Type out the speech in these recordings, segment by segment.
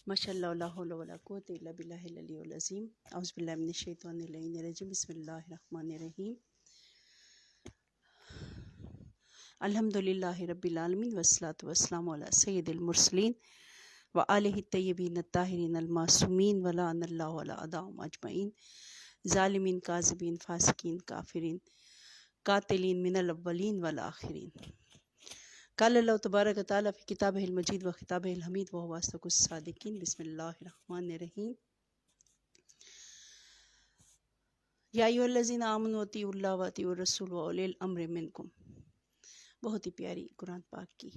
ماشاء اللہ لا حول ولا قوۃ الا باللہ العلی العظیم اعوذ باللہ من الشیطان الرجیم بسم اللہ الرحمن الرحیم الحمد للہ رب العالمین والصلاۃ والسلام علی سید المرسلین وآلہ الطیبین الطاہرین المعصومین ولعن اللہ علی اعدائہم اجمعین ظالمین کاذبین فاسقین کافرین قاتلین من الاولین والآخرین۔ قال اللہ تبارک و تعالیٰ فی کتابہ المجید و خطابہ الحمید وہو اصدق الصادقین۔ بسم اللہ الرحمن الرحیم۔ یا ایھا الذین آمنوا اطیعوا اللہ واطیعوا الرسول واولی الامر منکم۔ بہت ہی پیاری قرآن پاک کی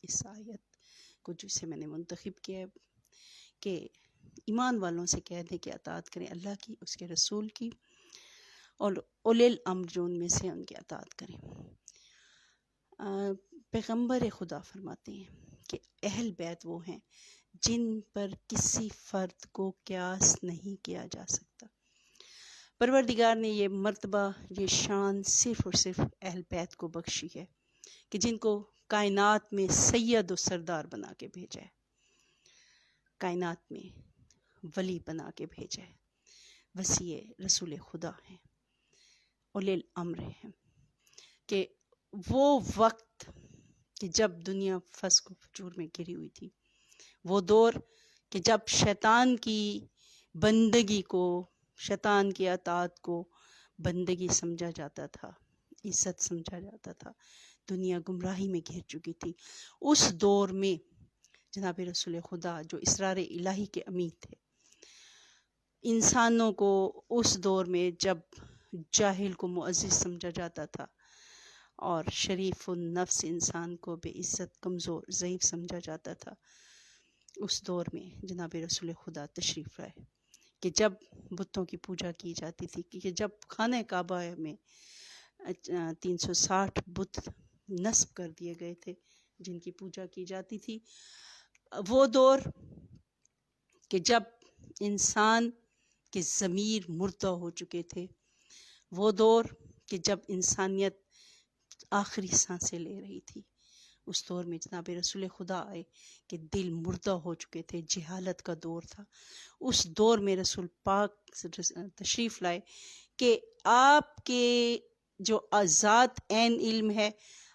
اس آیت کو جسے میں نے منتخب کیا ہے کہ ایمان والوں سے کہہ دیں کہ اطاعت کریں اللہ کی، اس کے رسول کی، اور اولی الامر جو ان میں سے ان کی اطاعت کریں۔ پیغمبر خدا فرماتے ہیں کہ اہل بیت وہ ہیں جن پر کسی فرد کو قیاس نہیں کیا جا سکتا۔ پروردگار نے یہ مرتبہ، یہ شان صرف اور صرف اہل بیت کو بخشی ہے کہ جن کو کائنات میں سید و سردار بنا کے بھیجا ہے، کائنات میں ولی بنا کے بھیجا ہے، وسیع رسول خدا ہیں، اولی الامر ہیں، کہ وہ وقت کہ جب دنیا فسق و فجور میں گھری ہوئی تھی، وہ دور کہ جب شیطان کی بندگی کو، شیطان کی اطاعت کو بندگی سمجھا جاتا تھا، عزت سمجھا جاتا تھا، دنیا گمراہی میں گھر چکی تھی، اس دور میں جناب رسول خدا جو اسرار الہی کے امین تھے، انسانوں کو اس دور میں جب جاہل کو معزز سمجھا جاتا تھا اور شریف النفس انسان کو بے عزت، کمزور، ضعیف سمجھا جاتا تھا، اس دور میں جناب رسول خدا تشریف لائے کہ جب بتوں کی پوجا کی جاتی تھی، کہ جب خانہ کعبہ میں 360 بت نصب کر دیے گئے تھے جن کی پوجا کی جاتی تھی، وہ دور کہ جب انسان کے ضمیر مردہ ہو چکے تھے، وہ دور کہ جب انسانیت آخری سانسیں لے رہی تھی، اس دور میں جناب رسول خدا آئے کہ دل مردہ ہو چکے تھے، جہالت کا دور تھا۔ اس دور میں رسول پاک تشریف لائے کہ آپ کے جو ذات عین علم ہے،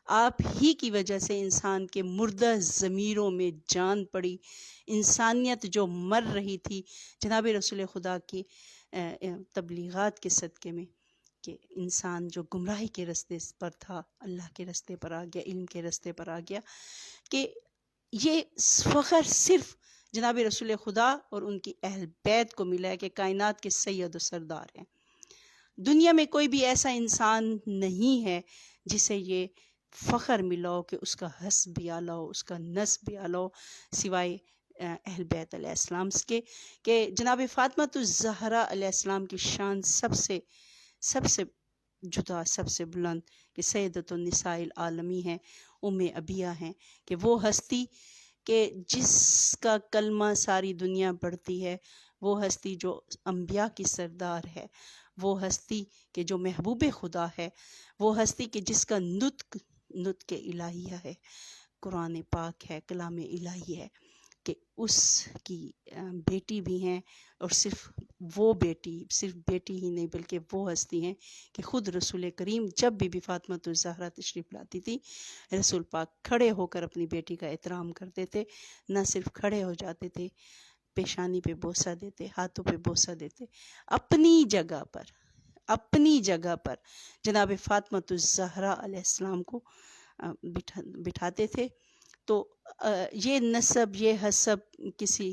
آپ ہی کی وجہ سے انسان کے مردہ ضمیروں میں جان پڑی، انسانیت جو مر رہی تھی جناب رسول خدا کی تبلیغات کے صدقے میں، کہ انسان جو گمراہی کے رستے پر تھا اللہ کے رستے پر آ گیا، علم کے رستے پر آ گیا، کہ یہ فخر صرف جناب رسول خدا اور ان کی اہل بیت کو ملا ہے کہ کائنات کے سید و سردار ہیں۔ دنیا میں کوئی بھی ایسا انسان نہیں ہے جسے یہ فخر ملا ہو کہ اس کا حسب بھی اعلیٰ ہو، اس کا نسب بھی اعلیٰ ہو، سوائے اہل بیت علیہ السلام کے، کہ جناب فاطمہ الزہرا علیہ السلام کی شان سب سے جدا، سب سے بلند، کہ سیدۃ النساء العالمی ہیں، ام ابیہ ہیں، کہ وہ ہستی کہ جس کا کلمہ ساری دنیا پڑھتی ہے، وہ ہستی جو انبیاء کی سردار ہے، وہ ہستی کہ جو محبوب خدا ہے، وہ ہستی کہ جس کا نطق الہیہ ہے، قرآن پاک ہے، کلام الہی ہے، کہ اس کی بیٹی بھی ہیں، اور صرف وہ بیٹی، صرف بیٹی ہی نہیں بلکہ وہ ہستی ہیں کہ خود رسول کریم جب بھی فاطمہ الزہرا تشریف لاتی تھی، رسول پاک کھڑے ہو کر اپنی بیٹی کا احترام کرتے تھے، نہ صرف کھڑے ہو جاتے تھے، پیشانی پہ بوسہ دیتے، ہاتھوں پہ بوسہ دیتے، اپنی جگہ پر جناب فاطمہ الزہرا علیہ السلام کو بٹھاتے تھے۔ تو یہ نسب، یہ حسب کسی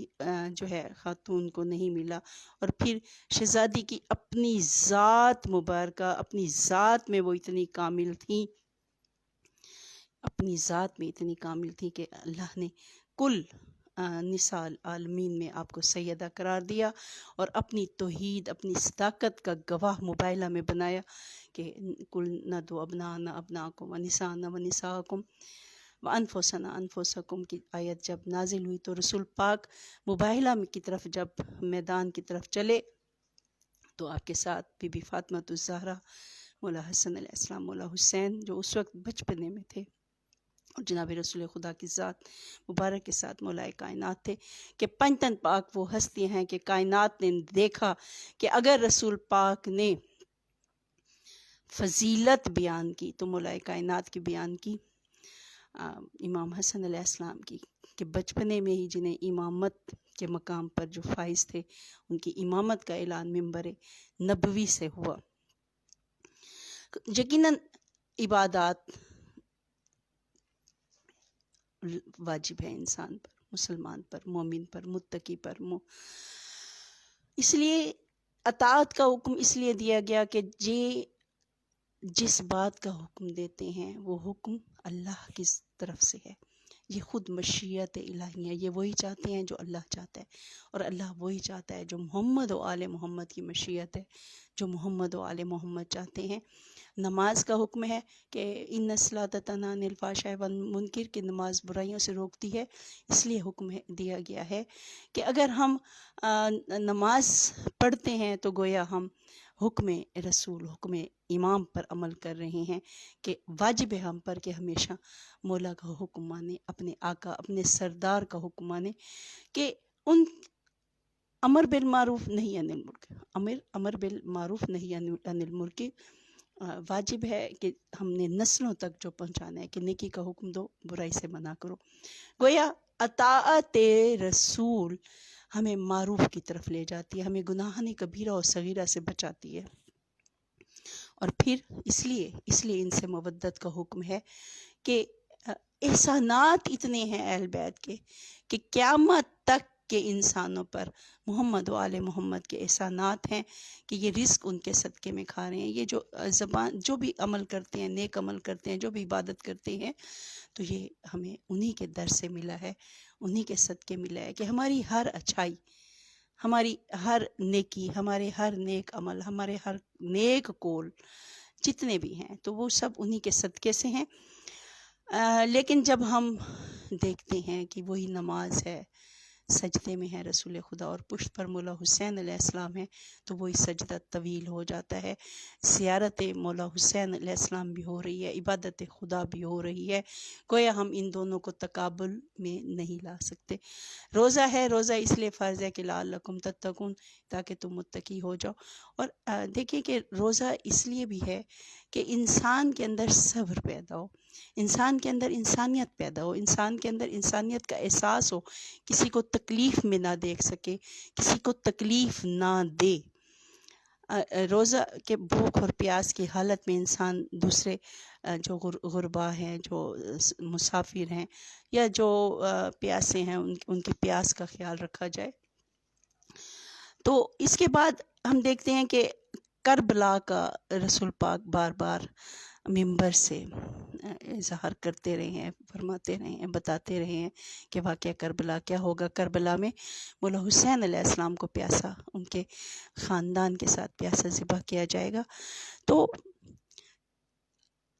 جو ہے خاتون کو نہیں ملا، اور پھر شہزادی کی اپنی ذات مبارکہ، اپنی ذات میں وہ اتنی کامل تھیں، اپنی ذات میں اتنی کامل تھی کہ اللہ نے کل نساء العالمین میں آپ کو سیدہ قرار دیا، اور اپنی توحید، اپنی صداقت کا گواہ مباہلہ میں بنایا کہ کل نَدْعُو ابناءنا ابناءکم ونساءنا ونساءکم وانفسنا انفسکم کی آیت جب نازل ہوئی، تو رسول پاک مباہلہ کی طرف جب میدان کی طرف چلے تو آپ کے ساتھ بی بی فاطمہ الزہرا، مولا حسن علیہ السلام، مولا حسین جو اس وقت بچپنے میں تھے، اور جناب رسول خدا کی ذات مبارک کے ساتھ مولا کائنات تھے کہ پنجتن پاک وہ ہستی ہیں کہ کائنات نے دیکھا کہ اگر رسول پاک نے فضیلت بیان کی تو مولا کائنات کی بیان کی امام حسن علیہ السلام کی، کہ بچپنے میں ہی جنہیں امامت کے مقام پر جو فائز تھے ان کی امامت کا اعلان منبر نبوی سے ہوا۔ یقیناً عبادات واجب ہے انسان پر، مسلمان پر، مومن پر، متقی پر، اس لیے اطاعت کا حکم اس لیے دیا گیا کہ جس بات کا حکم دیتے ہیں وہ حکم اللہ کی طرف سے ہے، یہ خود مشیت الہی ہے، یہ وہی چاہتے ہیں جو اللہ چاہتا ہے، اور اللہ وہی چاہتا ہے جو محمد و آل محمد کی مشیت ہے، جو محمد و آل محمد چاہتے ہیں۔ نماز کا حکم ہے کہ ان الصلاۃ تنہی عن الفحشاء والمنکر، کی نماز برائیوں سے روکتی ہے، اس لیے حکم دیا گیا ہے کہ اگر ہم نماز پڑھتے ہیں تو گویا ہم حکم رسول، حکم امام پر عمل کر رہے ہیں، کہ واجب ہے ہم پر کہ ہمیشہ مولا کا حکم مانے، اپنے آقا، اپنے سردار کا حکم مانے، کہ ان امر بالمعروف نہیں عن المنکر، امر بالمعروف نہیں عن المنکر، واجب ہے کہ ہم نے نسلوں تک جو پہنچانا ہے کہ نیکی کا حکم دو، برائی سے منع کرو۔ گویا اطاعت رسول ہمیں معروف کی طرف لے جاتی ہے، ہمیں گناہ کبیرہ اور صغیرہ سے بچاتی ہے، اور پھر اس لیے ان سے مودت کا حکم ہے کہ احسانات اتنے ہیں اہل بیت کے کہ قیامت تک کے انسانوں پر محمد و آل محمد کے احسانات ہیں، کہ یہ رزق ان کے صدقے میں کھا رہے ہیں، یہ جو زبان جو بھی عمل کرتے ہیں، نیک عمل کرتے ہیں، جو بھی عبادت کرتے ہیں، تو یہ ہمیں انہی کے در سے ملا ہے، انہی کے صدقے ملا ہے، کہ ہماری ہر اچھائی، ہماری ہر نیکی، ہمارے ہر نیک عمل، ہمارے ہر نیک قول جتنے بھی ہیں تو وہ سب انہی کے صدقے سے ہیں۔ لیکن جب ہم دیکھتے ہیں کہ وہی نماز ہے، سجدے میں ہے رسول خدا اور پشت پر مولا حسین علیہ السلام ہے، تو وہی سجدہ طویل ہو جاتا ہے، زیارت مولا حسین علیہ السلام بھی ہو رہی ہے، عبادت خدا بھی ہو رہی ہے، گویا ہم ان دونوں کو تقابل میں نہیں لا سکتے۔ روزہ ہے، روزہ اس لیے فرض ہے کہ لعلکم تتقون، تاکہ تم متقی ہو جاؤ، اور دیکھیں کہ روزہ اس لیے بھی ہے کہ انسان کے اندر صبر پیدا ہو، انسان کے اندر انسانیت پیدا ہو، انسان کے اندر انسانیت کا احساس ہو، کسی کو تکلیف میں نہ دیکھ سکے، کسی کو تکلیف نہ دے۔ روزہ کے بھوک اور پیاس کی حالت میں انسان دوسرے جو غربا ہیں، جو مسافر ہیں، یا جو پیاسے ہیں، ان کی پیاس کا خیال رکھا جائے۔ تو اس کے بعد ہم دیکھتے ہیں کہ کربلا کا رسول پاک بار بار منبر سے اظہار کرتے رہے ہیں، فرماتے رہے ہیں، بتاتے رہے ہیں کہ واقعہ کربلا کیا ہوگا۔ کربلا میں مولا حسین علیہ السلام کو پیاسا، ان کے خاندان کے ساتھ پیاسا ذبح کیا جائے گا۔ تو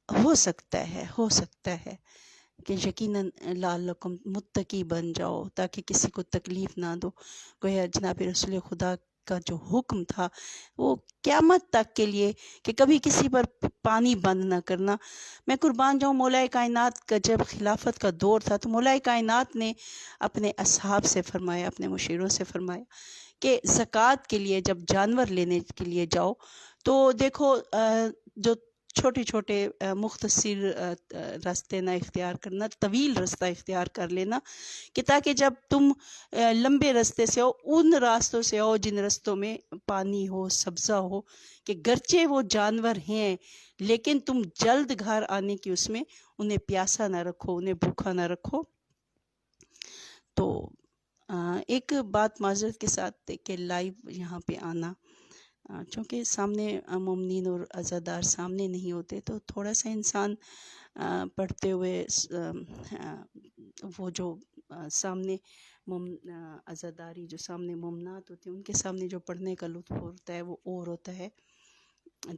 ہو سکتا ہے کہ یقیناً لعلکم متقی بن جاؤ، تاکہ کسی کو تکلیف نہ دو۔ گویا جناب رسول خدا کا جو حکم تھا وہ قیامت تک کے لیے کہ کبھی کسی پر پانی بند نہ کرنا۔ میں قربان جاؤں، مولا کائنات کا جب خلافت کا دور تھا تو مولا کائنات نے اپنے اصحاب سے فرمایا، اپنے مشیروں سے فرمایا کہ زکوٰۃ کے لیے جب جانور لینے کے لیے جاؤ تو دیکھو جو چھوٹے چھوٹے مختصر راستے نہ اختیار کرنا، طویل رستہ اختیار کر لینا، کہ تاکہ جب تم لمبے راستے سے آؤ ان راستوں سے آؤ جن رستوں میں پانی ہو، سبزہ ہو، کہ گرچہ وہ جانور ہیں لیکن تم جلد گھر آنے کی اس میں انہیں پیاسا نہ رکھو، انہیں بھوکا نہ رکھو۔ تو ایک بات معذرت کے ساتھ کہ لائیو یہاں پہ آنا، چونکہ سامنے مومنین اور عزادار سامنے نہیں ہوتے تو تھوڑا سا انسان پڑھتے ہوئے وہ جو سامنے عزاداری جو سامنے مومنات ہوتے ہیں ان کے سامنے جو پڑھنے کا لطف ہوتا ہے وہ اور ہوتا ہے،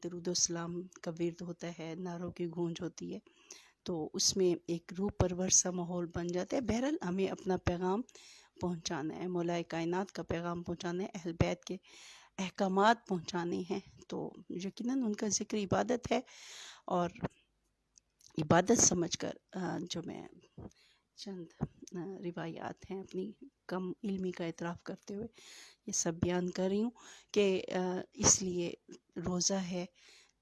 درود و سلام کا ورد ہوتا ہے، نعروں کی گونج ہوتی ہے، تو اس میں ایک روح پرور سا ماحول بن جاتا ہے۔ بہرحال ہمیں اپنا پیغام پہنچانا ہے، مولا کائنات کا پیغام پہنچانا ہے، اہل بیت کے احکامات پہنچانے ہیں، تو یقیناً ان کا ذکر عبادت ہے، اور عبادت سمجھ کر جو میں چند روایات ہیں اپنی کم علمی کا اعتراف کرتے ہوئے یہ سب بیان کر رہی ہوں کہ اس لیے روزہ ہے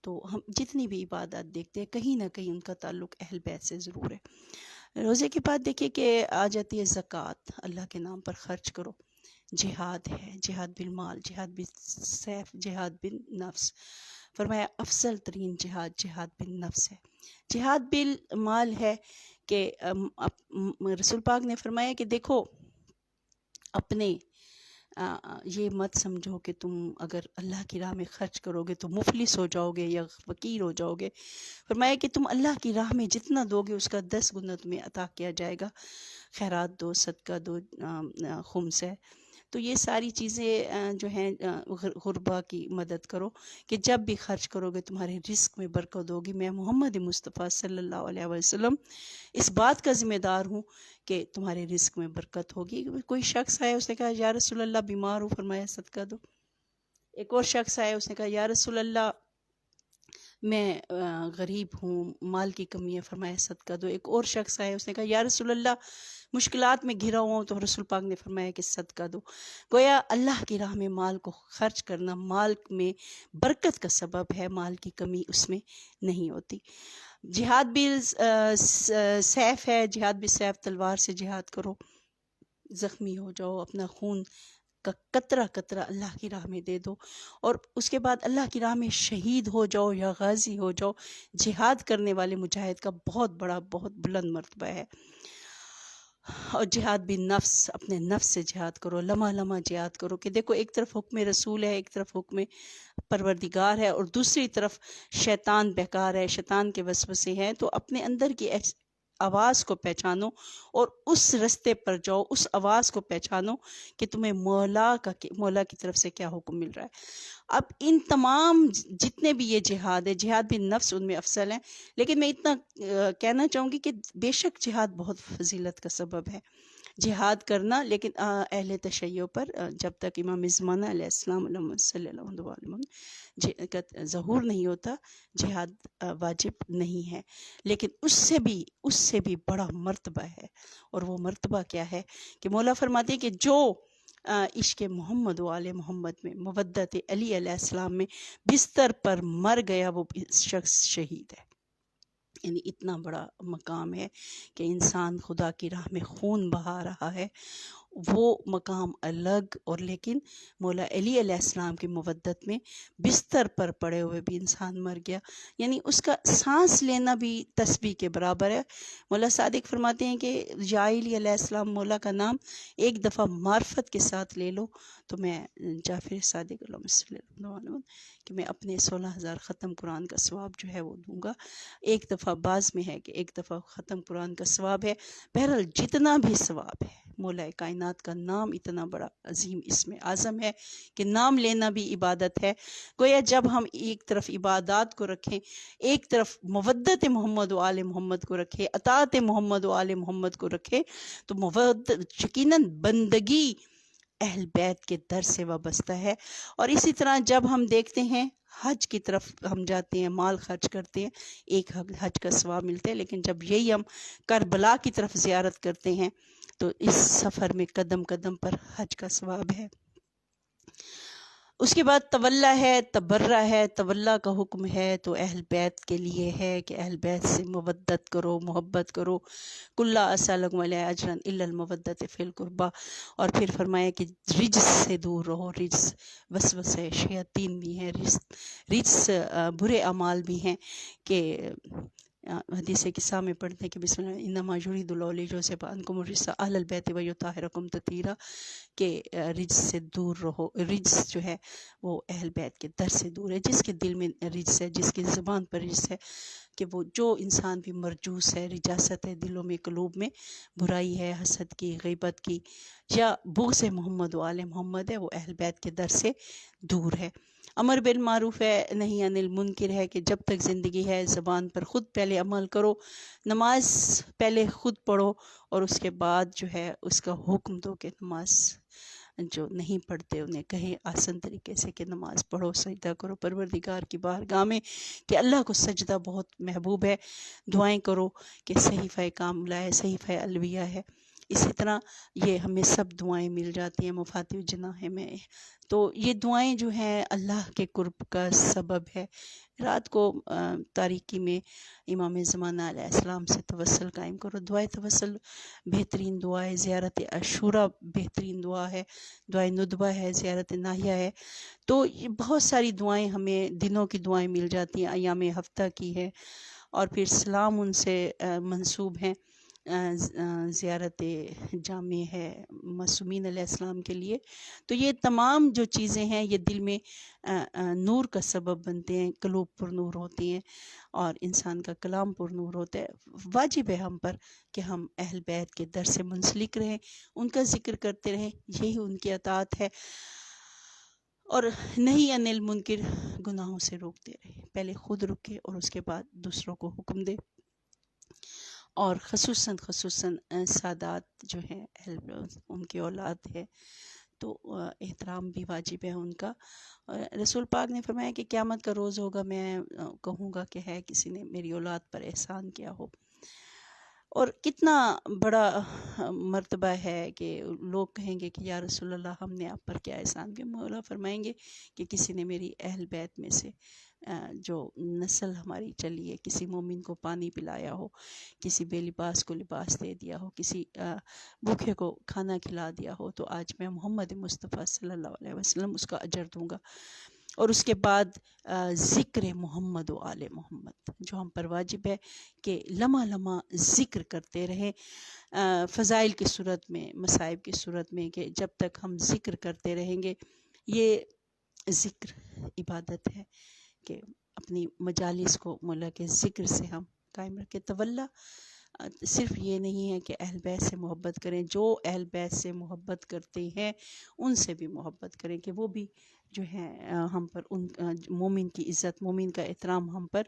تو ہم جتنی بھی عبادات دیکھتے ہیں کہیں نہ کہیں ان کا تعلق اہل بیت سے ضرور ہے۔ روزے کے بعد دیکھیے کہ آ جاتی ہے زکوٰۃ، اللہ کے نام پر خرچ کرو۔ جہاد ہے، جہاد بالمال، جہاد بالسیف، جہاد بالنفس۔ فرمایا افضل ترین جہاد جہاد بالنفس ہے۔ جہاد بالمال ہے کہ رسول پاک نے فرمایا کہ دیکھو اپنے یہ مت سمجھو کہ تم اگر اللہ کی راہ میں خرچ کرو گے تو مفلس ہو جاؤ گے یا فقیر ہو جاؤ گے۔ فرمایا کہ تم اللہ کی راہ میں جتنا دو گے اس کا 10 گنا تمہیں عطا کیا جائے گا۔ خیرات دو، صدقہ دو، خمس ہے۔ تو یہ ساری چیزیں جو ہیں غربا کی مدد کرو کہ جب بھی خرچ کرو گے تمہارے رزق میں برکت ہوگی۔ میں محمد مصطفیٰ صلی اللہ علیہ وسلم اس بات کا ذمہ دار ہوں کہ تمہارے رزق میں برکت ہوگی۔ کوئی شخص آیا، اس نے کہا یا رسول اللہ بیمار ہوں، فرمایا صدقہ دو۔ ایک اور شخص آیا، اس نے کہا یا رسول اللہ میں غریب ہوں، مال کی کمی ہے، فرمایا صدقہ دو۔ ایک اور شخص آیا، اس نے کہا یا رسول اللہ مشکلات میں گھرا ہوا ہوں، تو رسول پاک نے فرمایا کہ صدقہ دو۔ گویا اللہ کی راہ میں مال کو خرچ کرنا مال میں برکت کا سبب ہے، مال کی کمی اس میں نہیں ہوتی۔ جہاد بھی سیف ہے، جہاد بھی سیف، تلوار سے جہاد کرو، زخمی ہو جاؤ، اپنا خون کا قطرہ قطرہ اللہ کی راہ میں دے دو، اور اس کے بعد اللہ کی راہ میں شہید ہو جاؤ یا غازی ہو جاؤ۔ جہاد کرنے والے مجاہد کا بہت بڑا، بہت بلند مرتبہ ہے۔ اور جہاد بھی نفس، اپنے نفس سے جہاد کرو، لمحہ لمحہ جہاد کرو کہ دیکھو ایک طرف حکم رسول ہے، ایک طرف حکم پروردگار ہے، اور دوسری طرف شیطان بہکار ہے، شیطان کے وسوسے ہیں۔ تو اپنے اندر کی آواز کو پہچانو اور اس رستے پر جاؤ، اس آواز کو پہچانو کہ تمہیں مولا کی طرف سے کیا حکم مل رہا ہے۔ اب ان تمام جتنے بھی یہ جہاد ہے، جہاد بھی نفس ان میں افضل ہے، لیکن میں اتنا کہنا چاہوں گی کہ بے شک جہاد بہت فضیلت کا سبب ہے جہاد کرنا، لیکن اہل تشیع پر جب تک امام زمانہ علیہ السلام علیہ صلی اللہ علیہ وسلم کا ظہور نہیں ہوتا جہاد واجب نہیں ہے۔ لیکن اس سے بھی بڑا مرتبہ ہے، اور وہ مرتبہ کیا ہے کہ مولا فرماتے ہیں کہ جو عشق محمد و آل محمد میں، مودت علی علیہ السلام میں بستر پر مر گیا، وہ شخص شہید ہے۔ یعنی اتنا بڑا مقام ہے کہ انسان خدا کی راہ میں خون بہا رہا ہے، وہ مقام الگ، اور لیکن مولا علی علیہ السلام کی مودت میں بستر پر پڑے ہوئے بھی انسان مر گیا، یعنی اس کا سانس لینا بھی تسبیح کے برابر ہے۔ مولا صادق فرماتے ہیں کہ یا علی علیہ السلام مولا کا نام ایک دفعہ معرفت کے ساتھ لے لو تو میں جعفر صادق اللہم صلی اللہ علیہ وسلم کہ میں اپنے 16,000 ختم قرآن کا ثواب جو ہے وہ دوں گا۔ ایک دفعہ بعض میں ہے کہ ایک دفعہ ختم قرآن کا ثواب ہے۔ بہرحال جتنا بھی ثواب ہے، مولا کائنات کا نام اتنا بڑا عظیم اسم اعظم ہے کہ نام لینا بھی عبادت ہے۔ گویا جب ہم ایک طرف عبادات کو رکھیں، ایک طرف مودت محمد و آل محمد کو رکھیں، اطاعت محمد و آل محمد کو رکھیں، تو یقیناً بندگی اہل بیت کے در سے وابستہ ہے۔ اور اسی طرح جب ہم دیکھتے ہیں حج کی طرف ہم جاتے ہیں، مال خرچ کرتے ہیں، ایک حج کا ثواب ملتا ہے، لیکن جب یہی ہم کربلا کی طرف زیارت کرتے ہیں تو اس سفر میں قدم قدم پر حج کا ثواب ہے۔ اس کے بعد تولا ہے، تبرہ ہے۔ تولا کا حکم ہے تو اہل بیت کے لیے ہے کہ اہل بیت سے مودت کرو، محبت کرو۔ کلا اسألکم علیہ اجرا الا المودۃ فی القربیٰ۔ اور پھر فرمایا کہ رجس سے دور رہو، رجس وسوسے شیاطین بھی ہیں، رجس برے اعمال بھی ہیں کہ حدیث قصہ میں پڑھتے ہیں کہ بسم اللہ انما یرید اللہ لیجزب عنکم الرجس اہل البیت ویطہرکم تطہیرا، کہ رجس سے دور رہو۔ رجس جو ہے وہ اہل بیت کے در سے دور ہے۔ جس کے دل میں رجس ہے، جس کی زبان پر رجس ہے، کہ وہ جو انسان بھی مرجوس ہے، رجاست ہے دلوں میں، قلوب میں برائی ہے، حسد کی، غیبت کی، یا بغض محمد و آل محمد ہے، وہ اہل بیت کے در سے دور ہے۔ امر بالمعروف ہے، نہی عن المنکر ہے کہ جب تک زندگی ہے زبان پر خود پہلے عمل کرو، نماز پہلے خود پڑھو، اور اس کے بعد جو ہے اس کا حکم دو کہ نماز جو نہیں پڑھتے انہیں کہیں آسان طریقے سے کہ نماز پڑھو، سجدہ کرو پروردگار کی بارگاہ میں، کہ اللہ کو سجدہ بہت محبوب ہے. دعائیں کرو کہ صحیفہ کاملہ ہے، صحیفہ الویہ ہے. اسی طرح یہ ہمیں سب دعائیں مل جاتی ہیں مفاتیح الجناح میں. تو یہ دعائیں جو ہیں اللہ کے قرب کا سبب ہے. رات کو تاریکی میں امام زمانہ علیہ السلام سے توسل قائم کرو. دعائے توسل بہترین دعا ہے. زیارت عاشورہ بہترین دعا ہے. دعائے ندبہ ہے، زیارت ناہیہ ہے. تو یہ بہت ساری دعائیں ہمیں دنوں کی دعائیں مل جاتی ہیں، ایام ہفتہ کی ہے، اور پھر سلام ان سے منسوب ہیں. زیارت جامع ہے معصومین علیہ السلام کے لیے. تو یہ تمام جو چیزیں ہیں یہ دل میں نور کا سبب بنتے ہیں، قلوب پر نور ہوتی ہیں اور انسان کا کلام پر نور ہوتا ہے. واجب ہے ہم پر کہ ہم اہل بیت کے در سے منسلک رہیں، ان کا ذکر کرتے رہیں، یہی ان کی اطاعت ہے. اور نہیں انل منکر، گناہوں سے روکتے رہے. پہلے خود رکے اور اس کے بعد دوسروں کو حکم دے. اور خصوصاً سادات جو ہیں ان کی اولاد ہے تو احترام بھی واجب ہے ان کا. رسول پاک نے فرمایا کہ قیامت کا روز ہوگا، میں کہوں گا کہ ہے کسی نے میری اولاد پر احسان کیا ہو. اور کتنا بڑا مرتبہ ہے کہ لوگ کہیں گے کہ یا رسول اللہ ہم نے آپ پر کیا احسان کیا. مولا فرمائیں گے کہ کسی نے میری اہل بیت میں سے جو نسل ہماری چلی ہے، کسی مومن کو پانی پلایا ہو، کسی بے لباس کو لباس دے دیا ہو، کسی بھوکے کو کھانا کھلا دیا ہو، تو آج میں محمد مصطفیٰ صلی اللہ علیہ وسلم اس کا اجر دوں گا. اور اس کے بعد ذکر محمد و آل محمد جو ہم پر واجب ہے کہ لمحہ لمحہ ذکر کرتے رہیں، فضائل کی صورت میں، مصائب کی صورت میں، کہ جب تک ہم ذکر کرتے رہیں گے. یہ ذکر عبادت ہے کہ اپنی مجالس کو مولا کے ذکر سے ہم قائم رکھیں. تولا صرف یہ نہیں ہے کہ اہل بیت سے محبت کریں، جو اہل بیت سے محبت کرتے ہیں ان سے بھی محبت کریں، کہ وہ بھی جو ہے ہم پر ان مومن کی عزت، مومن کا احترام ہم پر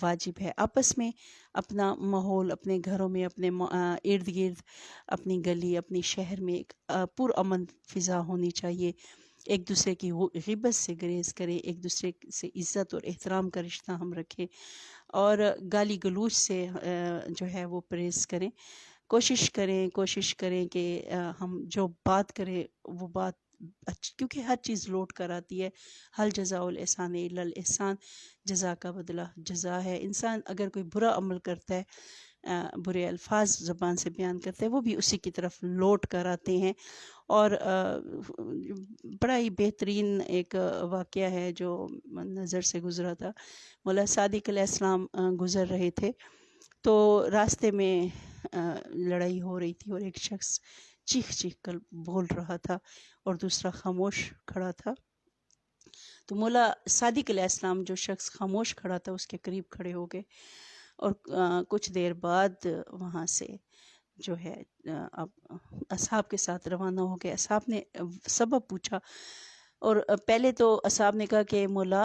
واجب ہے. آپس میں اپنا ماحول، اپنے گھروں میں، اپنے ارد گرد، اپنی گلی، اپنی شہر میں ایک پرامن فضا ہونی چاہیے. ایک دوسرے کی غیبت سے گریز کریں، ایک دوسرے سے عزت اور احترام کا رشتہ ہم رکھیں، اور گالی گلوچ سے جو ہے وہ پرہیز کریں. کوشش کریں کہ ہم جو بات کریں وہ بات کیونکہ ہر چیز لوٹ کر آتی ہے. حل جزاء الاحسان الا الاحسان، جزا کا بدلہ جزا ہے. انسان اگر کوئی برا عمل کرتا ہے، برے الفاظ زبان سے بیان کرتے ہیں، وہ بھی اسی کی طرف لوٹ کر آتے ہیں. اور بڑا ہی بہترین ایک واقعہ ہے جو نظر سے گزرا تھا. مولا صادق علیہ السلام گزر رہے تھے تو راستے میں لڑائی ہو رہی تھی، اور ایک شخص چیخ کر بول رہا تھا اور دوسرا خاموش کھڑا تھا. تو مولا صادق علیہ السلام، جو شخص خاموش کھڑا تھا، اس کے قریب کھڑے ہو گئے، اور کچھ دیر بعد وہاں سے جو ہے اب اصحاب کے ساتھ روانہ ہو گئے. اصحاب نے سبب پوچھا، اور پہلے تو اصحاب نے کہا کہ مولا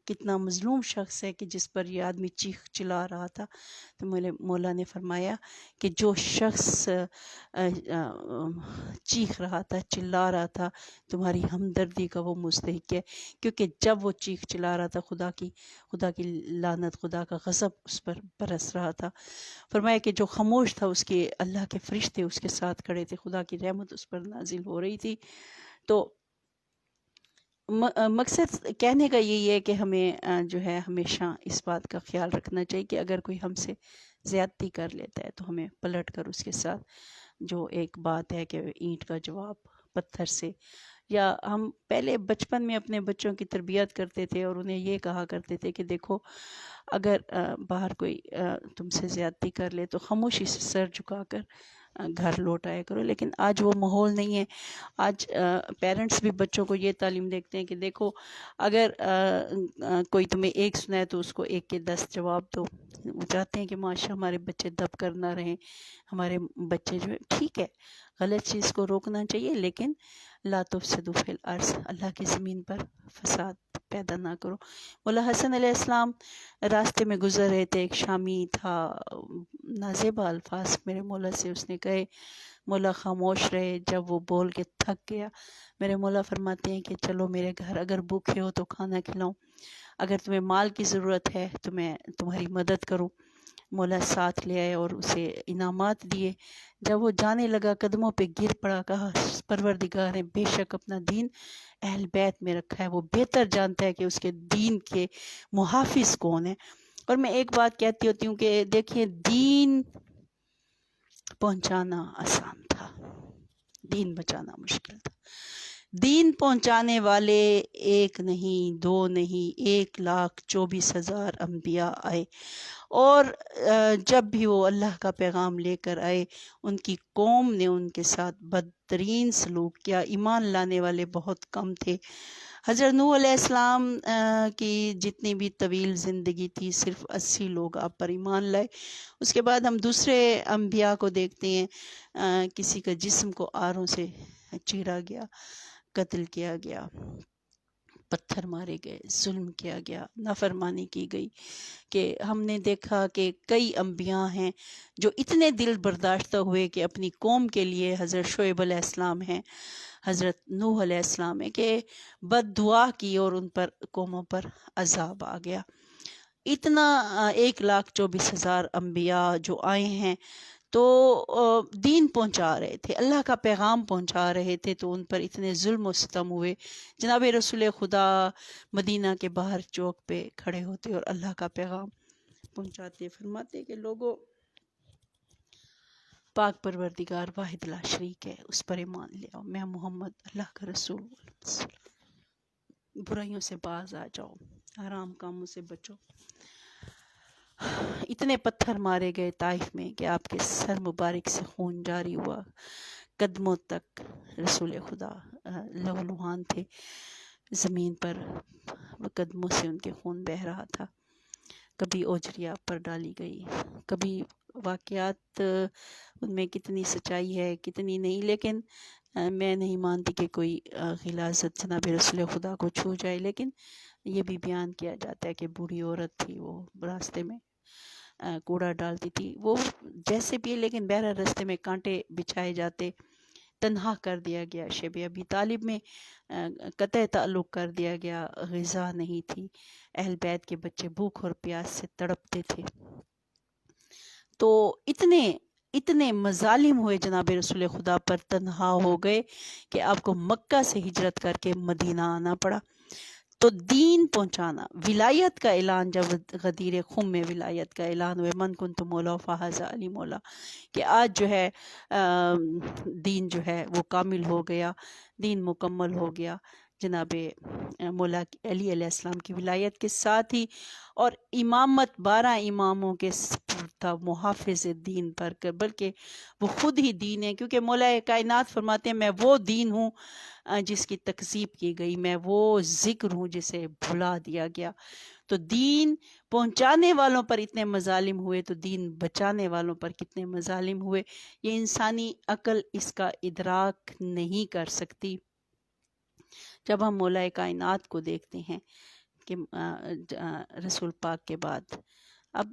کتنا مظلوم شخص ہے کہ جس پر یہ آدمی چیخ چلا رہا تھا. تو مولا نے فرمایا کہ جو شخص چیخ رہا تھا، چلا رہا تھا، تمہاری ہمدردی کا وہ مستحق ہے، کیونکہ جب وہ چیخ چلا رہا تھا خدا کی لعنت، خدا کا غضب اس پر برس رہا تھا. فرمایا کہ جو خاموش تھا، اس کے اللہ کے فرشتے اس کے ساتھ کھڑے تھے، خدا کی رحمت اس پر نازل ہو رہی تھی. تو مقصد کہنے کا یہی ہے کہ ہمیں جو ہے ہمیشہ اس بات کا خیال رکھنا چاہیے کہ اگر کوئی ہم سے زیادتی کر لیتا ہے تو ہمیں پلٹ کر اس کے ساتھ، جو ایک بات ہے کہ اینٹ کا جواب پتھر سے، یا ہم پہلے بچپن میں اپنے بچوں کی تربیت کرتے تھے اور انہیں یہ کہا کرتے تھے کہ دیکھو اگر باہر کوئی تم سے زیادتی کر لے تو خاموشی سے سر جھکا کر گھر لوٹ آیا کرو. لیکن آج وہ ماحول نہیں ہے. آج پیرنٹس بھی بچوں کو یہ تعلیم دیکھتے ہیں کہ دیکھو اگر کوئی تمہیں ایک سنائے تو اس کو 1 کے 10 جواب دو. وہ چاہتے ہیں کہ ماشاء ہمارے بچے دب کر نہ رہیں، ہمارے بچے جو ہے ٹھیک ہے، غلط چیز کو روکنا چاہیے، لیکن لا تفسدوا فی الارض، اللہ کی زمین پر فساد پیدا نہ کرو۔ مولا حسن علیہ السلام راستے میں گزر رہے تھے، ایک شامی تھا، نازیبا الفاظ میرے مولا سے اس نے کہے، مولا خاموش رہے۔ جب وہ بول کے تھک گیا، میرے مولا فرماتے ہیں کہ چلو میرے گھر، اگر بھوکے ہو تو کھانا کھلاؤں، اگر تمہیں مال کی ضرورت ہے تو میں تمہاری مدد کروں۔ مولا ساتھ لے آئے اور اسے انعامات دیے۔ جب وہ جانے لگا قدموں پہ گر پڑا، کہا پروردگار نے بے شک اپنا دین اہل بیت میں رکھا ہے، وہ بہتر جانتا ہے کہ اس کے دین کے محافظ کون ہیں۔ اور میں ایک بات کہتی ہوتی ہوں کہ دیکھیں، دین پہنچانا آسان تھا، دین بچانا مشکل تھا۔ دین پہنچانے والے ایک نہیں، دو نہیں، 1,24,000 انبیاء آئے، اور جب بھی وہ اللہ کا پیغام لے کر آئے، ان کی قوم نے ان کے ساتھ بدترین سلوک کیا، ایمان لانے والے بہت کم تھے۔ حضرت نوح علیہ السلام کی جتنی بھی طویل زندگی تھی، صرف 80 لوگ آپ پر ایمان لائے۔ اس کے بعد ہم دوسرے انبیاء کو دیکھتے ہیں، کسی کا جسم کو آروں سے چیرا گیا، قتل کیا گیا، پتھر مارے گئے، ظلم کیا گیا، نافرمانی کی گئی۔ کہ ہم نے دیکھا کہ کئی انبیاء ہیں جو اتنے دل برداشتہ ہوئے کہ اپنی قوم کے لیے، حضرت شعیب علیہ السلام ہیں، حضرت نوح علیہ السلام ہے، کہ بد دعا کی اور ان پر قوموں پر عذاب آ گیا۔ اتنا 1,24,000 انبیاء جو آئے ہیں تو دین پہنچا رہے تھے، اللہ کا پیغام پہنچا رہے تھے، تو ان پر اتنے ظلم و ستم ہوئے۔ جناب رسول خدا مدینہ کے باہر چوک پہ کھڑے ہوتے اور اللہ کا پیغام پہنچاتے، فرماتے کہ لوگوں، پاک پروردگار واحد لا شریک ہے، اس پر ایمان لے آؤ، میں محمد اللہ کا رسول ہوں، برائیوں سے باز آ جاؤ، حرام کاموں سے بچو۔ اتنے پتھر مارے گئے طائف میں کہ آپ کے سر مبارک سے خون جاری ہوا، قدموں تک رسول خدا لہولہان تھے زمین پر، قدموں سے ان کے خون بہہ رہا تھا۔ کبھی اوجھریا پر ڈالی گئی، کبھی واقعات ان میں کتنی سچائی ہے کتنی نہیں، لیکن میں نہیں مانتی کہ کوئی غلاظت جناب رسول خدا کو چھو جائے، لیکن یہ بھی بیان کیا جاتا ہے کہ بوڑھی عورت تھی، وہ راستے میں کوڑا ڈالتی تھی، وہ جیسے بھی، لیکن بہرحال راستے میں کانٹے بچھائے جاتے، تنہا کر دیا گیا، شب ابی طالب میں قطع تعلق کر دیا گیا، غذا نہیں تھی، اہل بیت کے بچے بھوک اور پیاس سے تڑپتے تھے۔ تو اتنے مظالم ہوئے جناب رسول خدا پر، تنہا ہو گئے کہ آپ کو مکہ سے ہجرت کر کے مدینہ آنا پڑا۔ تو دین پہنچانا، ولایت کا اعلان، جب غدیر خم میں ولایت کا اعلان ہوئے، من کنت مولا فہذا علی مولا، کہ آج جو ہے دین جو ہے وہ کامل ہو گیا، دین مکمل ہو گیا جناب مولا علی علیہ السلام کی ولایت کے ساتھ ہی، اور امامت 12 اماموں کے تھا، محافظ دین پر، بلکہ وہ خود ہی دین ہے، کیونکہ مولا کائنات فرماتے ہیں میں وہ دین ہوں جس کی تکذیب کی گئی، میں وہ ذکر ہوں جسے بھلا دیا گیا۔ تو دین پہنچانے والوں پر اتنے مظالم ہوئے، تو دین بچانے والوں پر کتنے مظالم ہوئے، یہ انسانی عقل اس کا ادراک نہیں کر سکتی۔ جب ہم مولا کائنات کو دیکھتے ہیں کہ رسول پاک کے بعد اب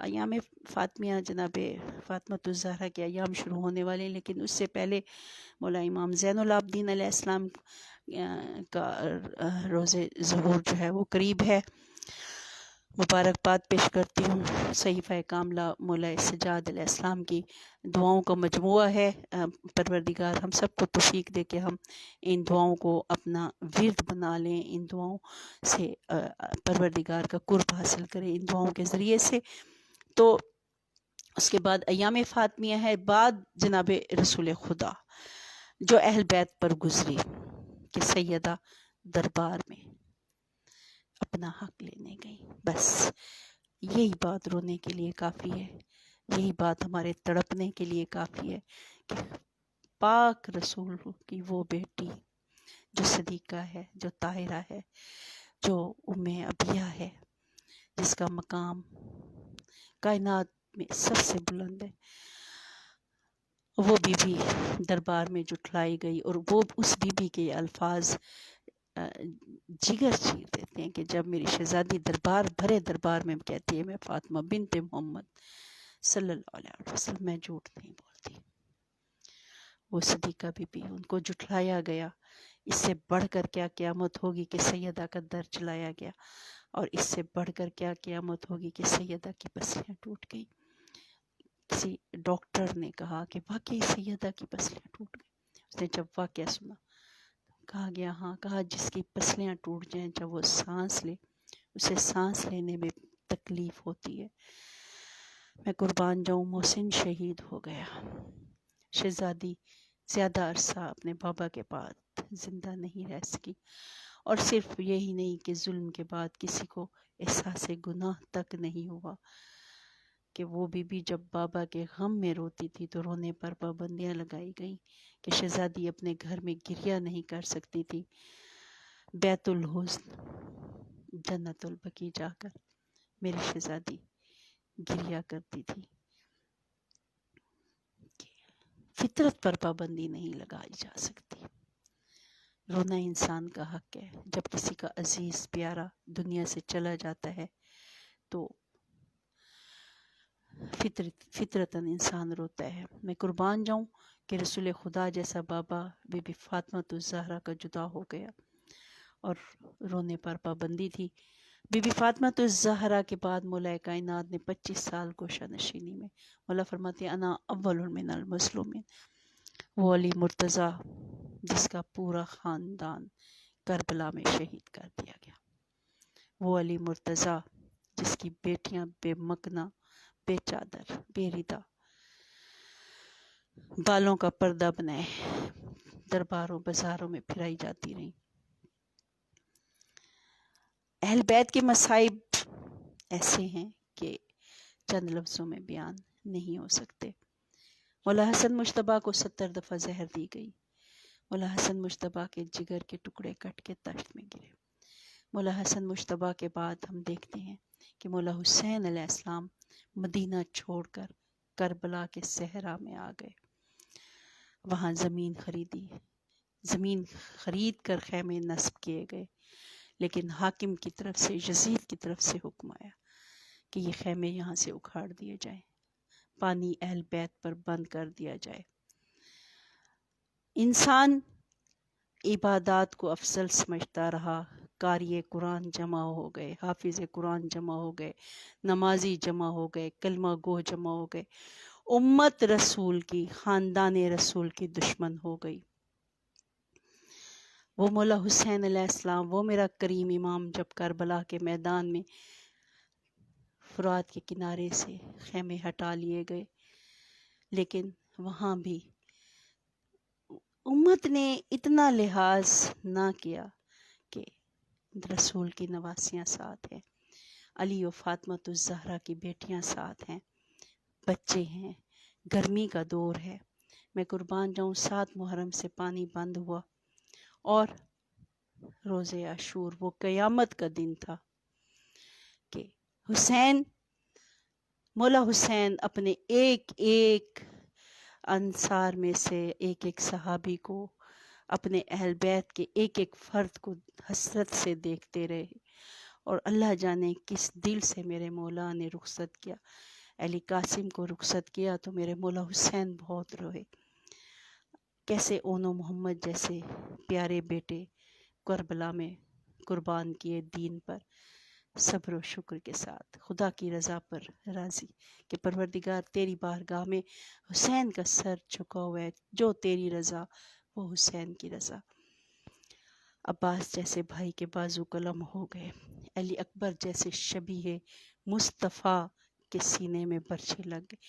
ایام فاطمیہ، جناب فاطمۃ الزہرا کے ایام شروع ہونے والے ہیں، لیکن اس سے پہلے مولا امام زین العابدین علیہ السلام کا روز ظہور جو ہے وہ قریب ہے۔ مبارکباد پیش کرتی ہوں۔ صحیفہ کاملہ مولا سجاد علیہ السلام کی دعاؤں کا مجموعہ ہے، پروردگار ہم سب کو توفیق دے کہ ہم ان دعاؤں کو اپنا ورد بنا لیں، ان دعاؤں سے پروردگار کا قرب حاصل کریں ان دعاؤں کے ذریعے سے۔ تو اس کے بعد ایام فاطمیہ ہے، بعد جناب رسول خدا جو اہل بیت پر گزری، کہ سیدہ دربار میں اپنا حق لینے گئی، بس یہی بات رونے کے لیے کافی ہے، یہی بات ہمارے تڑپنے کے لیے کافی ہے کہ پاک رسول کی وہ بیٹی جو صدیقہ ہے، جو طاہرہ ہے، جو ام ابیہ ہے، جس کا مقام کائنات میں سب سے بلند ہے، وہ بی بی دربار میں جٹلائی گئی، اور وہ اس بی بی کے الفاظ جگر چیر دیتے ہیں کہ جب میری شہزادی بھرے دربار میں کہتی ہے میں فاطمہ بنت محمد صلی اللہ علیہ وسلم، میں جھوٹ نہیں بولتی. وہ صدیقہ بی بی، ان کو جٹلایا گیا. اس سے بڑھ کر کیا قیامت ہوگی کہ سیدہ کا در چلایا گیا، اور اس سے بڑھ کر کیا قیامت ہوگی کہ سیدہ کی پسلیاں ٹوٹ گئی. کسی ڈاکٹر نے کہا کہ واقعی سیدہ کی پسلیاں ٹوٹ گئی. اس نے جب واقعہ سنا کہا گیا ہاں، کہا جس کی پسلیاں ٹوٹ جائیں جب وہ سانس لے، اسے سانس لینے میں تکلیف ہوتی ہے. میں قربان جاؤں، محسن شہید ہو گیا. شہزادی زیادہ عرصہ اپنے بابا کے بعد زندہ نہیں رہ سکی. اور صرف یہی نہیں کہ ظلم کے بعد کسی کو احساس گناہ تک نہیں ہوا کہ وہ بی بی جب بابا کے غم میں روتی تھی تو رونے پر پابندیاں لگائی گئیں کہ شہزادی اپنے گھر میں گریہ نہیں کر سکتی تھی. بیت الحزن جنت البقیع جا کر میری شہزادی گریہ کرتی تھی. فطرت پر پابندی نہیں لگائی جا سکتی. رونا انسان کا حق ہے. جب کسی کا عزیز پیارا دنیا سے چلا جاتا ہے تو فطرتاً انسان روتا ہے. میں قربان جاؤں کہ رسول خدا جیسا بابا بی بی فاطمہ الزہرا کا جدا ہو گیا، اور رونے پر پابندی تھی. بی بی فاطمہ الزہرا کے بعد مولا کائنات نے 25 سال گوشہ نشینی میں. مولا فرماتے ہیں انا اول من المظلومین. وہ علی مرتضیٰ جس کا پورا خاندان کربلا میں شہید کر دیا گیا. وہ علی مرتضیٰ جس کی بیٹیاں بے مکنا، بے چادر، بے ردا، بالوں کا پردہ بنائے درباروں بازاروں میں پھرائی جاتی رہیں. اہل بیت کے مصائب ایسے ہیں کہ چند لفظوں میں بیان نہیں ہو سکتے. مولا حسن مجتبیٰ کو 70 دفعہ زہر دی گئی. مولا حسن مجتبیٰ کے جگر کے ٹکڑے کٹ کے تشت میں گرے. مولا حسن مجتبیٰ کے بعد ہم دیکھتے ہیں کہ مولا حسین علیہ السلام مدینہ چھوڑ کر کربلا کے صحرا میں آ گئے. وہاں زمین خرید کر خیمے نصب کیے گئے، لیکن حاکم کی طرف سے، یزید کی طرف سے حکم آیا کہ یہ خیمے یہاں سے اکھاڑ دیے جائیں، پانی اہل بیت پر بند کر دیا جائے. انسان عبادات کو افضل سمجھتا رہا. قاری قرآن جمع ہو گئے، حافظ قرآن جمع ہو گئے، نمازی جمع ہو گئے، کلمہ گو جمع ہو گئے. امت رسول کی، خاندان رسول کی دشمن ہو گئی. وہ مولا حسین علیہ السلام، وہ میرا کریم امام، جب کربلا کے میدان میں فرات کے کنارے سے خیمے ہٹا لیے گئے، لیکن وہاں بھی امت نے اتنا لحاظ نہ کیا کہ رسول کی نواسیاں ساتھ ہیں، علی و فاطمہ الزہرا کی بیٹیاں ساتھ ہیں، بچے ہیں، گرمی کا دور ہے. میں قربان جاؤں 7 محرم سے پانی بند ہوا، اور روز عاشور وہ قیامت کا دن تھا کہ مولا حسین اپنے ایک ایک انصار میں سے ایک ایک صحابی کو، اپنے اہل بیت کے ایک ایک فرد کو حسرت سے دیکھتے رہے. اور اللہ جانے کس دل سے میرے مولا نے رخصت کیا. علی قاسم کو رخصت کیا تو میرے مولا حسین بہت روئے. کیسے اونو محمد جیسے پیارے بیٹے کربلا میں قربان کیے دین پر، صبر و شکر کے ساتھ، خدا کی رضا پر راضی کہ پروردگار تیری بارگاہ میں حسین کا سر جھکا ہوا ہے، جو تیری رضا وہ حسین کی رضا. عباس جیسے بھائی کے بازو قلم ہو گئے. علی اکبر جیسے شبیہ مصطفیٰ کے سینے میں برچھے لگ گئے.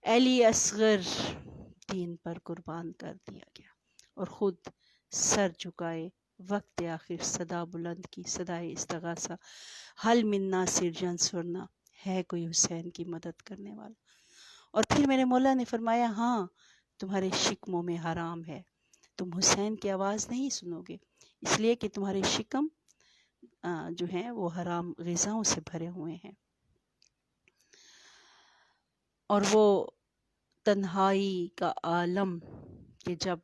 علی اصغر دین پر قربان کر دیا گیا، اور خود سر جھکائے وقت آخر صدا بلند کی، صدائے استغاثہ، حل من ناصر ینصرنا، ہے کوئی حسین کی مدد کرنے والا. اور پھر میرے مولا نے فرمایا ہاں تمہارے شکموں میں حرام ہے، تم حسین کی آواز نہیں سنو گے، اس لیے کہ تمہارے شکم جو ہیں وہ حرام غذاؤں سے بھرے ہوئے ہیں. اور وہ تنہائی کا عالم کہ جب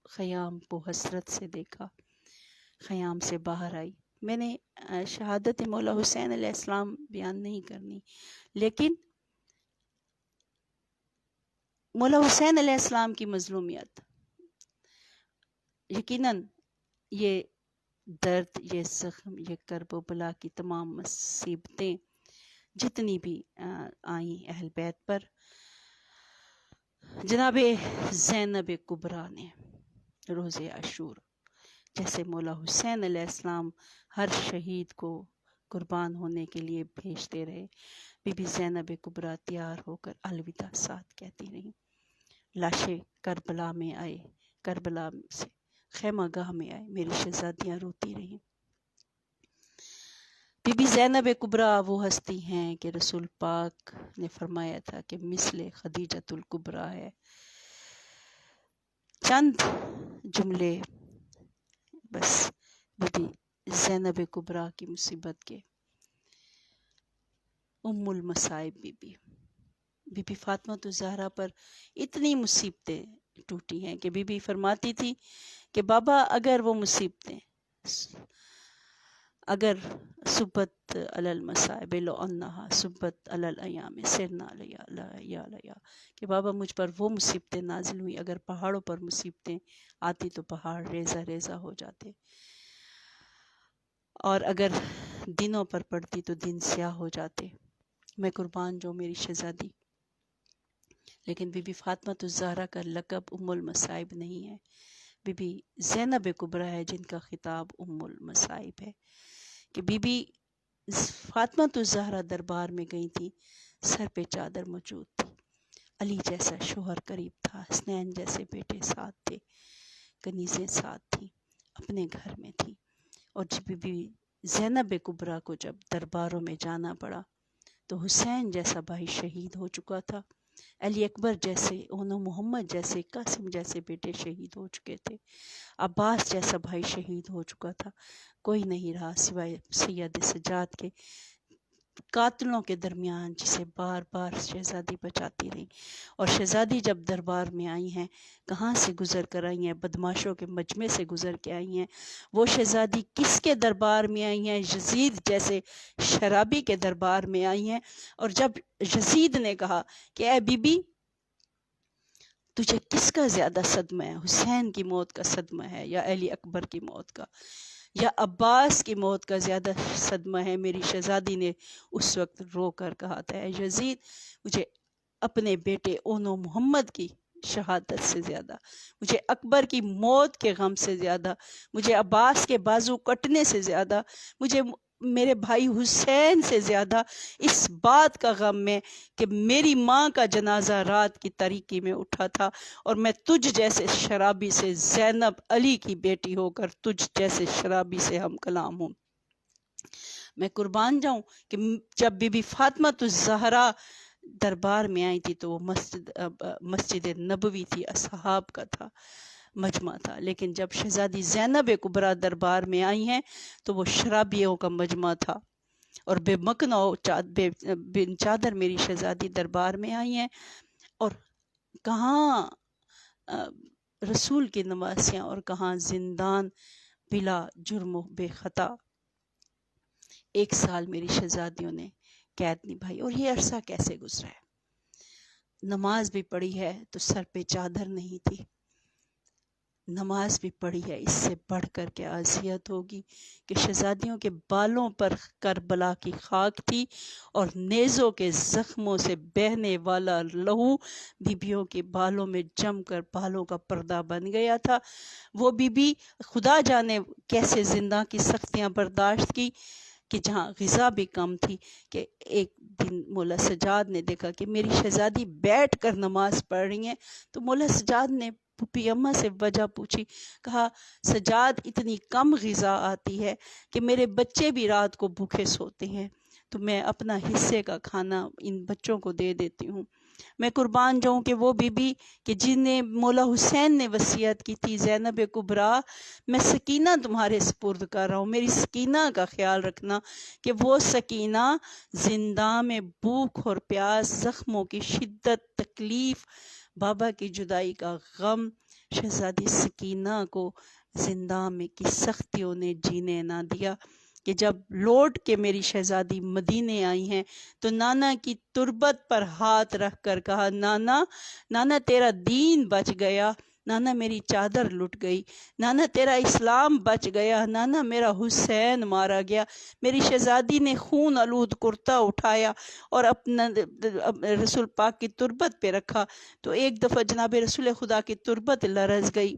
خیام کو حسرت سے دیکھا، خیام سے باہر آئی. میں نے شہادت مولا حسین علیہ السلام بیان نہیں کرنی، لیکن مولا حسین علیہ السلام کی مظلومیت، یقیناً یہ درد، یہ زخم، یہ کرب و بلا کی تمام مصیبتیں جتنی بھی آئیں اہل بیت پر، جناب زینب کبریٰ نے روز عاشور، جیسے مولا حسین علیہ السلام ہر شہید کو قربان ہونے کے لیے بھیجتے رہے، بی بی زینب کبریٰ تیار ہو کر الوداع ساتھ کہتی رہیں. لاشیں کربلا میں آئے، کربلا سے خیمہ گاہ میں آئے، میری شہزادیاں روتی رہیں. بی بی زینب کبریٰ وہ ہستی ہیں کہ رسول پاک نے فرمایا تھا کہ مثل خدیجۃ الکبریٰ ہے. چند جملے بس بی بی زینب کبریٰ کی مصیبت کے. ام المصائب بی بی فاطمہ الزہرا پر اتنی مصیبتیں ٹوٹی ہیں کہ بی بی فرماتی تھی کہ بابا اگر وہ مصیبتیں، اگر سبت علی المصائب لو انہا سبت علی الایام سرنا علیہ، کہ بابا مجھ پر وہ مصیبتیں نازل ہوئی، اگر پہاڑوں پر مصیبتیں آتی تو پہاڑ ریزہ ریزہ ہو جاتے، اور اگر دنوں پر پڑتی تو دن سیاہ ہو جاتے. میں قربان جو میری شہزادی. لیکن بی بی فاطمہ الزہرا کا لقب ام المصائب نہیں ہے، بی بی زینب کبریٰ ہے جن کا خطاب ام المصائب ہے. کہ بی بی فاطمہ الزہرا دربار میں گئی تھی، سر پہ چادر موجود تھی، علی جیسا شوہر قریب تھا، حسنین جیسے بیٹے ساتھ تھے، کنیزیں ساتھ تھیں، اپنے گھر میں تھی. اور جب بی بی زینب کبریٰ کو جب درباروں میں جانا پڑا تو حسین جیسا بھائی شہید ہو چکا تھا، علی اکبر جیسے، اونو محمد جیسے، قاسم جیسے بیٹے شہید ہو چکے تھے، عباس جیسا بھائی شہید ہو چکا تھا. کوئی نہیں رہا سوائے سید سجاد کے، قاتلوں کے درمیان جسے بار بار شہزادی بچاتی رہی. اور شہزادی جب دربار میں آئی ہیں، کہاں سے گزر کر آئی ہیں؟ بدماشوں کے مجمع سے گزر کے آئی ہیں. وہ شہزادی کس کے دربار میں آئی ہیں؟ یزید جیسے شرابی کے دربار میں آئی ہیں. اور جب یزید نے کہا کہ اے بی بی تجھے کس کا زیادہ صدمہ ہے، حسین کی موت کا صدمہ ہے یا علی اکبر کی موت کا یا عباس کی موت کا زیادہ صدمہ ہے؟ میری شہزادی نے اس وقت رو کر کہا تھا اے یزید مجھے اپنے بیٹے اونو محمد کی شہادت سے زیادہ، مجھے اکبر کی موت کے غم سے زیادہ، مجھے عباس کے بازو کٹنے سے زیادہ، مجھے میرے بھائی حسین سے زیادہ اس بات کا غم میں کہ میری ماں کا جنازہ رات کی تاریکی میں اٹھا تھا اور میں تجھ جیسے شرابی سے، زینب علی کی بیٹی ہو کر تجھ جیسے شرابی سے ہم کلام ہوں. میں قربان جاؤں کہ جب بی بی فاطمہ الزہرا دربار میں آئی تھی تو وہ مسجد نبوی تھی، اصحاب کا تھا، مجمع تھا. لیکن جب شہزادی زینب کبریٰ دربار میں آئی ہیں تو وہ شرابیوں کا مجمع تھا. اور بے مکن و بن چادر میری شہزادی دربار میں آئی ہیں، اور کہاں رسول کی نواسیاں اور کہاں زندان بلا جرم و بے خطا. 1 سال میری شہزادیوں نے قید نبھائی. اور یہ عرصہ کیسے گزرا ہے؟ نماز بھی پڑھی ہے تو سر پہ چادر نہیں تھی، نماز بھی پڑھی ہے، اس سے بڑھ کر کے اذیت ہوگی کہ شہزادیوں کے بالوں پر کربلا کی خاک تھی اور نیزوں کے زخموں سے بہنے والا لہو بیبیوں کے بالوں میں جم کر بالوں کا پردہ بن گیا تھا. وہ بی بی خدا جانے کیسے زندہ کی سختیاں برداشت کی کہ جہاں غذا بھی کم تھی. کہ ایک دن مولا سجاد نے دیکھا کہ میری شہزادی بیٹھ کر نماز پڑھ رہی ہیں، تو مولا سجاد نے پھوپھی اماں سے وجہ پوچھی. کہا سجاد اتنی کم غذا آتی ہے کہ میرے بچے بھی رات کو بھوکے سوتے ہیں، تو میں اپنا حصے کا کھانا ان بچوں کو دے دیتی ہوں. میں قربان جاؤں کہ وہ بی بی کہ جنہیں مولا حسین نے وصیت کی تھی، زینب کبریٰ میں سکینہ تمہارے سپرد کر رہا ہوں، میری سکینہ کا خیال رکھنا کہ وہ سکینہ زندہ میں بھوک اور پیاس، زخموں کی شدت، تکلیف، بابا کی جدائی کا غم شہزادی سکینہ کو زندہ میں کی سختیوں نے جینے نہ دیا کہ جب لوٹ کے میری شہزادی مدینے آئی ہیں تو نانا کی تربت پر ہاتھ رکھ کر کہا، نانا، نانا تیرا دین بچ گیا، نانا میری چادر لٹ گئی، نانا تیرا اسلام بچ گیا، نانا میرا حسین مارا گیا۔ میری شہزادی نے خون آلود کرتا اٹھایا اور اپنا رسول پاک کی تربت پہ رکھا تو ایک دفعہ جناب رسول خدا کی تربت لرز گئی۔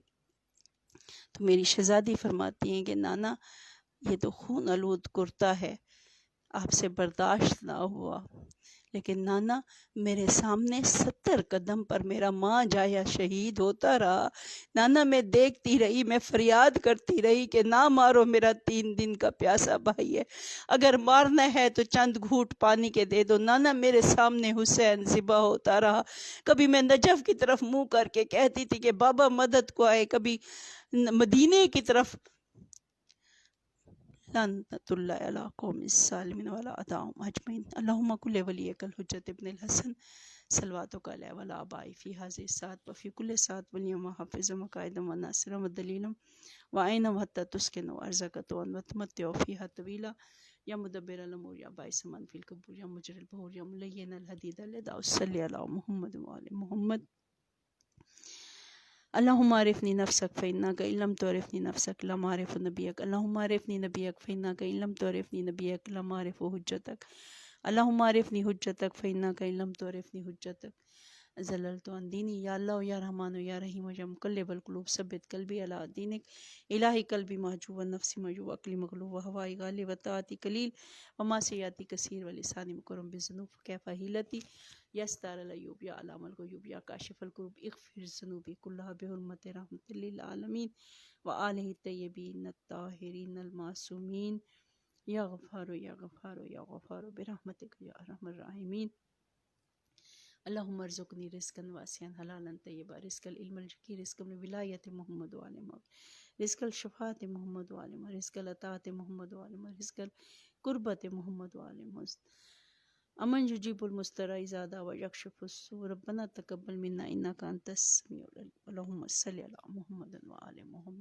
تو میری شہزادی فرماتی ہیں کہ نانا یہ تو خون آلود کرتا ہے، آپ سے برداشت نہ ہوا، لیکن نانا میرے سامنے 70 قدم پر میرا ماں جایا شہید ہوتا رہا، نانا میں دیکھتی رہی، میں فریاد کرتی رہی کہ نہ مارو، میرا 3 دن کا پیاسا بھائی ہے، اگر مارنا ہے تو چند گھوٹ پانی کے دے دو۔ نانا میرے سامنے حسین ذبح ہوتا رہا، کبھی میں نجف کی طرف منہ کر کے کہتی تھی کہ بابا مدد کو آئے، کبھی مدینے کی طرف، لعنت اللہ علی قوم الظالمین وعلی اعدائہم اجمعین۔ اللہم کل ولیک الحجۃ ابن الحسن صلواتک علیہ وعلی آبائہ فی ہذہ الساعۃ وفی کل ساعۃ ولیہم وحافظہم وقائدہم وناصرہم ودلیلہم وعینہم حتی تسکنوا ارضک طوعا وتمتعوا فیہا طویلا، یا مدبر الامور یا باعث من فی القبور یا مجری البحور یا ملین الحدید الہداء صلی علی محمد وعلی محمد۔ اللہم عرفنی نفسک فإنک إن لم تعرفنی نفسک لم أعرف نبیک، اللہم عرفنی نبیک فإنک إن لم تعرفنی نبیک لم أعرف حجتک، اللہم عرفنی حجتک فإنک إن لم تعرفنی حجتک زللت عن دینی۔ یا اللہ یا رحمان یا رحیم یا مقلب القلوب ثبت قلبی علی دینک، الہی قلبی محجوب نفسی محجوب عقلی مغلوب وہوائی غالب وطاعتی قلیل وما سیاتی کثیر ولسانی مکرم بالذنوب کیف حیلتی یستار العیوب یا علام الغیوب یا کاشف الکروب اغفر ذنوبی کلہا بحرمت رحمت للعالمین وآلہ الطیبین الطاہرین المعصومین یا غفار یا غفار یا غفار برحمتک یا ارحم الراحمین۔ اللہم ارزقنی رزقا واسعا حلالا طیبا، رزق العلم الجکی، رزق ولایت محمد وآل محمد، رزق الشفاعت محمد وآل محمد، رزق الاطاعت محمد وآل محمد، رزق القربت محمد وآل محمد، امن یجیب المضطر اذا دعا ویکشف السوء، ربنا تقبل منا انک انت السمیع العلیم۔ اللہم صلی علی محمد وآل محمد۔